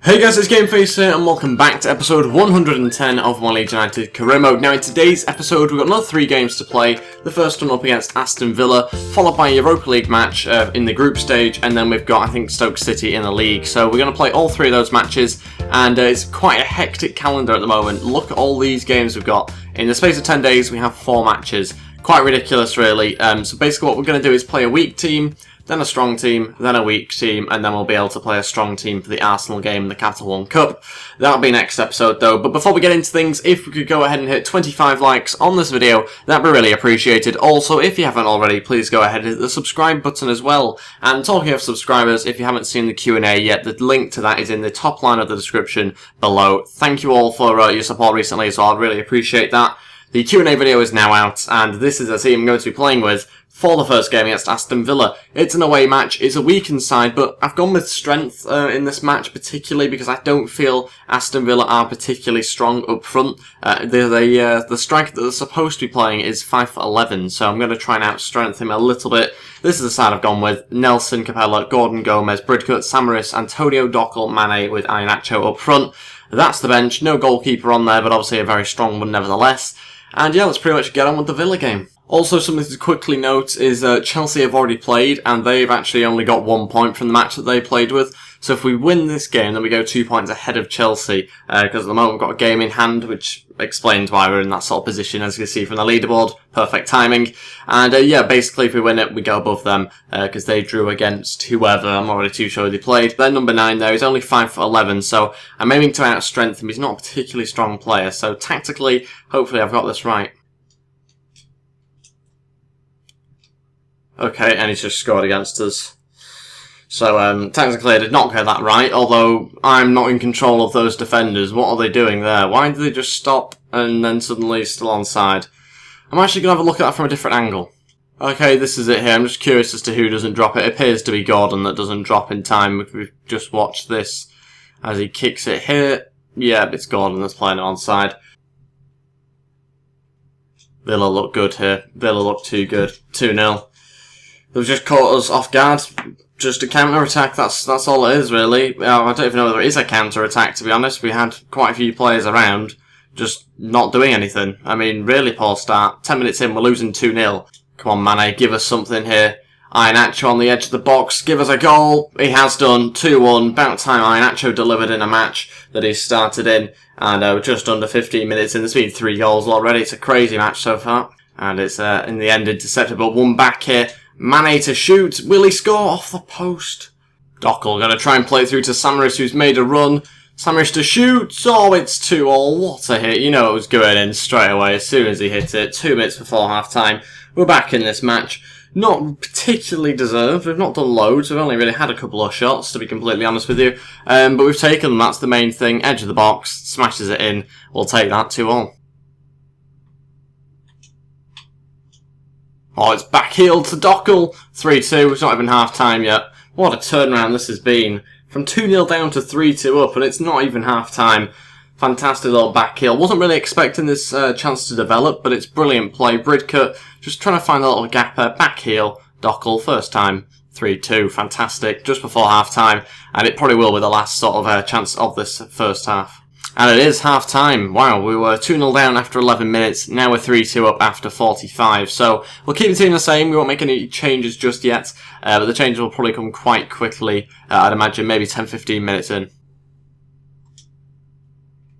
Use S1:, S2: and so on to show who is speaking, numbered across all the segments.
S1: Hey guys, it's GameFace here and welcome back to episode 110 of my Leeds United career mode. Now in today's episode we've got another 3 games to play. The first one up against Aston Villa, followed by a Europa League match in the group stage, and then we've got I think Stoke City in the league. So we're going to play all 3 of those matches, and it's quite a hectic calendar at the moment. Look at all these games we've got. In the space of 10 days we have 4 matches. Quite ridiculous really. So basically what we're going to do is play a weak team, then a strong team, then a weak team, and then we'll be able to play a strong team for the Arsenal game in the Capital One Cup. That'll be next episode though, but before we get into things, if we could go ahead and hit 25 likes on this video, that'd be really appreciated. Also, if you haven't already, please go ahead and hit the subscribe button as well. And talking of subscribers, if you haven't seen the Q&A yet, the link to that is in the top line of the description below. Thank you all for your support recently as well, I'd really appreciate that. The Q&A video is now out, and this is a team I'm going to be playing with for the first game against Aston Villa. It's an away match, it's a weakened side, but I've gone with strength in this match particularly because I don't feel Aston Villa are particularly strong up front. The striker that they're supposed to be playing is 5'11", so I'm going to try and out-strength him a little bit. This is the side I've gone with: Nelson, Capella, Gordon, Gomez, Bridcut, Samaris, Antonio, Dockel, Mane with Iheanacho up front. That's the bench, no goalkeeper on there, but obviously a very strong one nevertheless. And yeah, let's pretty much get on with the Villa game. Also, something to quickly note is Chelsea have already played, and they've actually only got 1 point from the match that they played with. So if we win this game, then we go 2 points ahead of Chelsea, because at the moment we've got a game in hand, which explains why we're in that sort of position, as you can see from the leaderboard. Perfect timing. And yeah, basically if we win it, we go above them, because they drew against whoever. I'm not really too sure who they played. They're number 9 there. He's only 5'11", so I'm aiming to out-strength him. He's not a particularly strong player, so tactically, hopefully I've got this right. Okay, and he's just scored against us. So, technically I did not get that right, although I'm not in control of those defenders. What are they doing there? Why did they just stop and then suddenly still onside? I'm actually going to have a look at that from a different angle. Okay, this is it here. I'm just curious as to who doesn't drop it. It appears to be Gordon that doesn't drop in time. We've just watched this as he kicks it here. Yeah, it's Gordon that's playing it onside. Villa look good here. Villa look too good. 2-0. They've just caught us off guard. Just a counter-attack, that's all it is, really. I don't even know whether it is a counter-attack, to be honest. We had quite a few players around, just not doing anything. I mean, really poor start. 10 minutes in, we're losing 2-0. Come on, Mane, give us something here. Iheanacho on the edge of the box, give us a goal. He has done, 2-1. About time Iheanacho delivered in a match that he started in. And we're just under 15 minutes in. There's been 3 goals already. It's a crazy match so far. And it's, in the end, intercepted, but 1 back here. Mane to shoot. Will he score off the post? Dockel going to try and play through to Samaris, who's made a run. Samaris to shoot. Oh, it's 2-2. What a hit. You know it was going in straight away as soon as he hit it. 2 minutes before half-time. We're back in this match. Not particularly deserved. We've not done loads. We've only really had a couple of shots, to be completely honest with you. But we've taken them. That's the main thing. Edge of the box. Smashes it in. We'll take that 2-2. Oh, it's backheeled to Dockel. 3-2. It's not even half-time yet. What a turnaround this has been. From 2-0 down to 3-2 up, and it's not even half-time. Fantastic little backheel. Wasn't really expecting this chance to develop, but it's brilliant play. Bridcut just trying to find a little gapper. Backheel. Dockel, first time. 3-2. Fantastic. Just before half-time. And it probably will be the last sort of chance of this first half. And it is half-time. Wow, we were 2-0 down after 11 minutes. Now we're 3-2 up after 45. So we'll keep the team the same. We won't make any changes just yet. But the changes will probably come quite quickly. I'd imagine maybe 10-15 minutes in.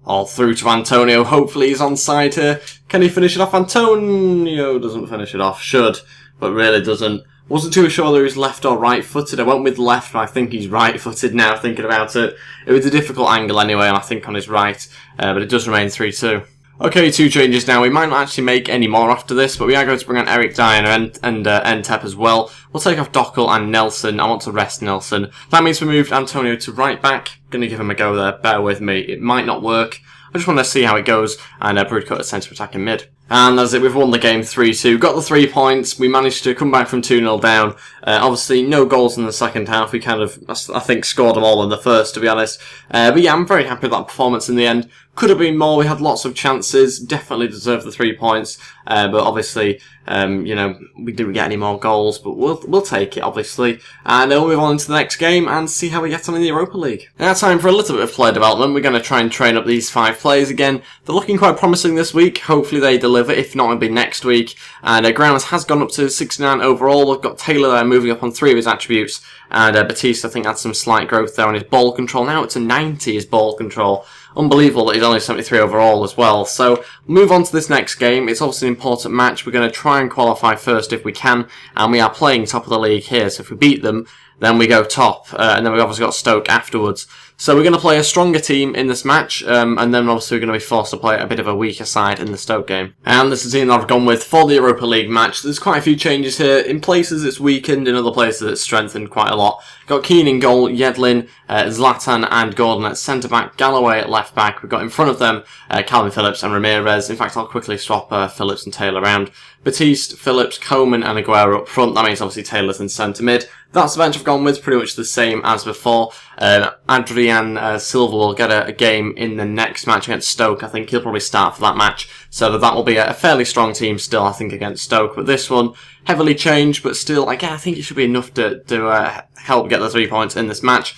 S1: All through to Antonio. Hopefully he's onside here. Can he finish it off? Antonio doesn't finish it off. Should, but really doesn't. Wasn't too sure whether he's left or right-footed. I went with left, but I think he's right-footed now, thinking about it. It was a difficult angle anyway, and I think on his right. But it does remain 3-2. Okay, 2 changes now. We might not actually make any more after this, but we are going to bring on Eric Dyer and Ntep as well. We'll take off Dockel and Nelson. I want to rest Nelson. That means we moved Antonio to right-back. Going to give him a go there. Bear with me. It might not work. I just want to see how it goes. And Bridcut at centre attack in mid. And that's it, we've won the game 3-2. Got the 3 points. We managed to come back from 2-0 down. Obviously, no goals in the second half. We kind of, I think, scored them all in the first, to be honest. But yeah, I'm very happy with that performance in the end. Could have been more. We had lots of chances. Definitely deserved the 3 points. But obviously, you know, we didn't get any more goals. But we'll take it, obviously. And then we'll move on to the next game and see how we get on in the Europa League. Now time for a little bit of player development. We're going to try and train up these 5 players again. They're looking quite promising this week. Hopefully they deliver. If not, it'll be next week. And Grounds has gone up to 69 overall. We've got Taylor there moving up on 3 of his attributes. And Batiste, I think, had some slight growth there on his ball control. Now it's a 90, his ball control. Unbelievable that he's only 73 overall as well. So, move on to this next game. It's obviously an important match. We're going to try and qualify first if we can. And we are playing top of the league here. So if we beat them, then we go top. And then we've obviously got Stoke afterwards. So we're going to play a stronger team in this match, and then obviously we're going to be forced to play a bit of a weaker side in the Stoke game. And this is the team that I've gone with for the Europa League match. There's quite a few changes here. In places it's weakened, in other places it's strengthened quite a lot. Got Keane in goal, Yedlin, Zlatan and Gordon at centre-back, Galloway at left-back. We've got in front of them Calvin Phillips and Ramirez. In fact, I'll quickly swap Phillips and Taylor around. Batiste, Phillips, Coleman and Aguero up front. That means obviously Taylor's in centre-mid. That's the bench I've gone with, pretty much the same as before. Adrian Silva will get a game in the next match against Stoke. I think he'll probably start for that match. So that will be a fairly strong team still, I think, against Stoke. But this one, heavily changed, but still, I think it should be enough to help get the 3 points in this match.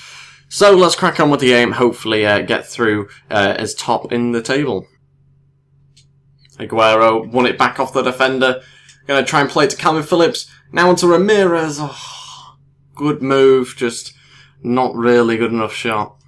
S1: So let's crack on with the game, hopefully get through as top in the table. Aguero won it back off the defender. Going to try and play it to Calvin Phillips. Now onto Ramirez. Oh, good move, just not really good enough shot.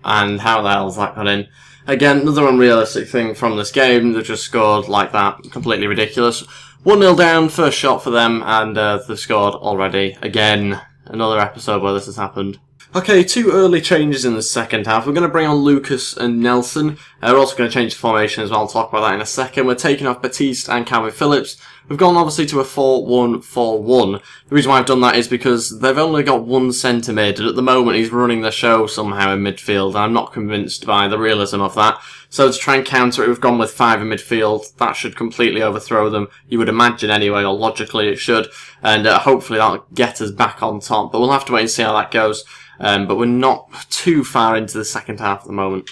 S1: And how the hell's that got in? Again, another unrealistic thing from this game. They've just scored like that. Completely ridiculous. 1-0 down, first shot for them, and they've scored already. Again, another episode where this has happened. Okay, 2 early changes in the second half. We're going to bring on Lucas and Nelson. We're also going to change the formation as well. I'll talk about that in a second. We're taking off Batiste and Calvin Phillips. We've gone obviously to a 4-1-4-1. The reason why I've done that is because they've only got one centre mid, and at the moment he's running the show somehow in midfield. I'm not convinced by the realism of that. So to try and counter it, we've gone with 5 in midfield. That should completely overthrow them. You would imagine anyway, or logically it should. And hopefully that'll get us back on top. But we'll have to wait and see how that goes. But we're not too far into the second half at the moment.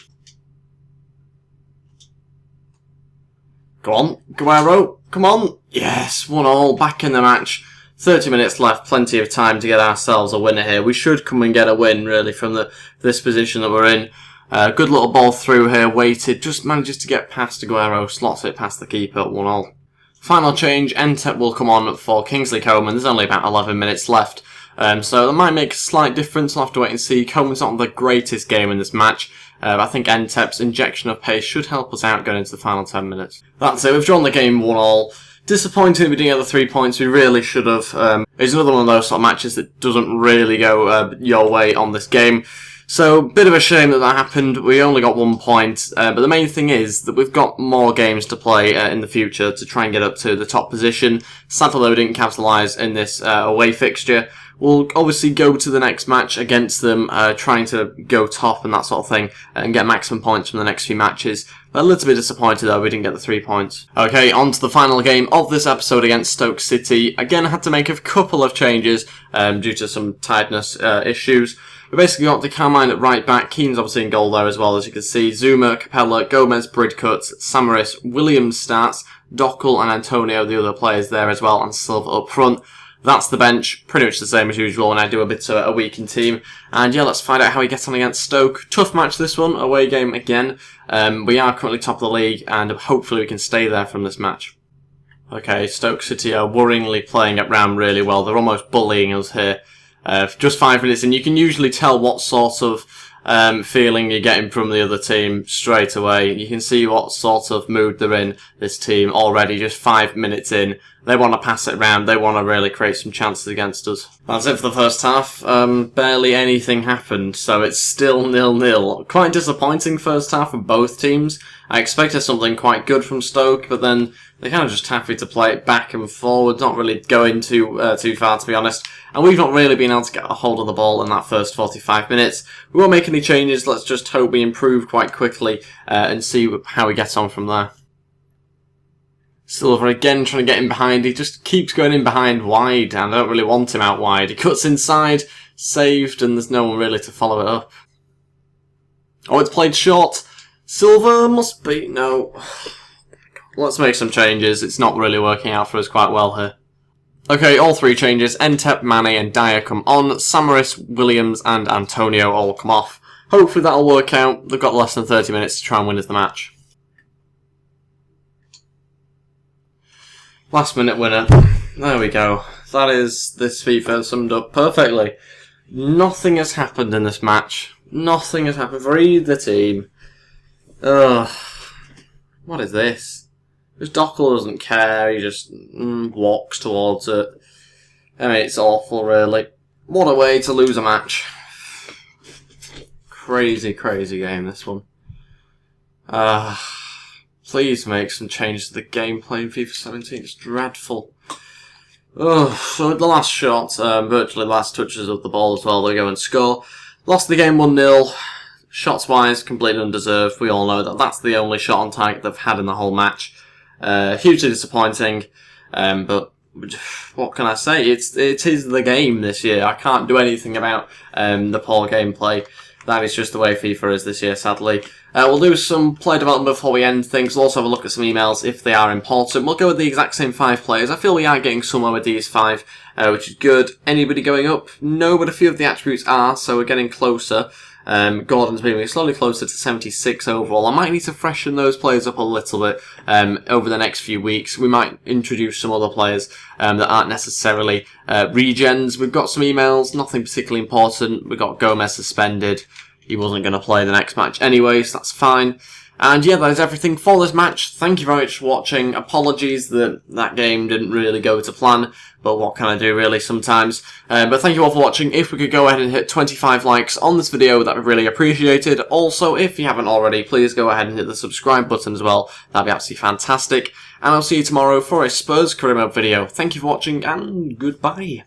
S1: Go on, Aguero, come on. Yes, 1-1, back in the match. 30 minutes left, plenty of time to get ourselves a winner here. We should come and get a win, really, from this position that we're in. Good little ball through here, weighted, just manages to get past Aguero, slots it past the keeper, 1-1. Final change, Ep110 will come on for Kingsley Coman. There's only about 11 minutes left. So that might make a slight difference. I'll have to wait and see. Coleman's not the greatest game in this match. I think Ep110's injection of pace should help us out going into the final 10 minutes. That's it. We've drawn the game 1-1. Disappointing we didn't get the 3 points. We really should have. It's another one of those sort of matches that doesn't really go your way on this game. So, bit of a shame that happened. We only got 1 point. But the main thing is that we've got more games to play in the future to try and get up to the top position. Sadly, though, we didn't capitalise in this away fixture. We'll obviously go to the next match against them, trying to go top and that sort of thing, and get maximum points from the next few matches. But a little bit disappointed though we didn't get the 3 points. Okay, on to the final game of this episode against Stoke City. Again, I had to make a couple of changes due to some tiredness issues. We basically got the Carmine at right back. Keane's obviously in goal there as well, as you can see. Zuma, Capella, Gomez, Bridcut, Samaris, Williams starts, Dockel and Antonio, the other players there as well, and Silva up front. That's the bench, pretty much the same as usual when I do a bit of a weakened team. And yeah, let's find out how we get on against Stoke. Tough match this one, away game again. We are currently top of the league and hopefully we can stay there from this match. Okay, Stoke City are worryingly playing it round really well. They're almost bullying us here. Just 5 minutes in, you can usually tell what sort of feeling you're getting from the other team straight away. You can see what sort of mood they're in, this team, already just 5 minutes in. They want to pass it around, they want to really create some chances against us. That's it for the first half. Barely anything happened, so it's still 0-0. Quite disappointing first half for both teams. I expected something quite good from Stoke, but then they're kind of just happy to play it back and forward, not really going too far, to be honest. And we've not really been able to get a hold of the ball in that first 45 minutes. We won't make any changes, let's just hope we improve quite quickly and see how we get on from there. Silva again trying to get in behind. He just keeps going in behind wide, and I don't really want him out wide. He cuts inside, saved, and there's no one really to follow it up. Oh, it's played short. Silver must be... No. Let's make some changes. It's not really working out for us quite well here. Okay, all three changes. Entep, Mane and Dyer come on. Samaris, Williams and Antonio all come off. Hopefully that'll work out. They've got less than 30 minutes to try and win us the match. Last minute winner. There we go. That is this FIFA summed up perfectly. Nothing has happened in this match. Nothing has happened for either team. Ugh. What is this? Because Dockel doesn't care, he just walks towards it. I mean, it's awful, really. What a way to lose a match. Crazy, crazy game, this one. Please make some changes to the gameplay in FIFA 17. It's dreadful. So the last shot, virtually the last touches of the ball as well, they go and score. Lost the game 1-0. Shots-wise, completely undeserved. We all know that that's the only shot on target they've had in the whole match. Hugely disappointing. But what can I say? It is the game this year. I can't do anything about the poor gameplay. That is just the way FIFA is this year, sadly. We'll do some player development before we end things. We'll also have a look at some emails if they are important. We'll go with the exact same 5 players. I feel we are getting somewhere with these 5, which is good. Anybody going up? No, but a few of the attributes are, so we're getting closer. Gordon's moving slowly closer to 76 overall. I might need to freshen those players up a little bit over the next few weeks. We might introduce some other players that aren't necessarily regens. We've got some emails, nothing particularly important. We've got Gomez suspended. He wasn't going to play the next match anyway, so that's fine. And yeah, that is everything for this match. Thank you very much for watching. Apologies that that game didn't really go to plan, but what can I do really sometimes. But thank you all for watching. If we could go ahead and hit 25 likes on this video, that would be really appreciated. Also, if you haven't already, please go ahead and hit the subscribe button as well. That'd be absolutely fantastic. And I'll see you tomorrow for a Spurs career mode video. Thank you for watching, and goodbye.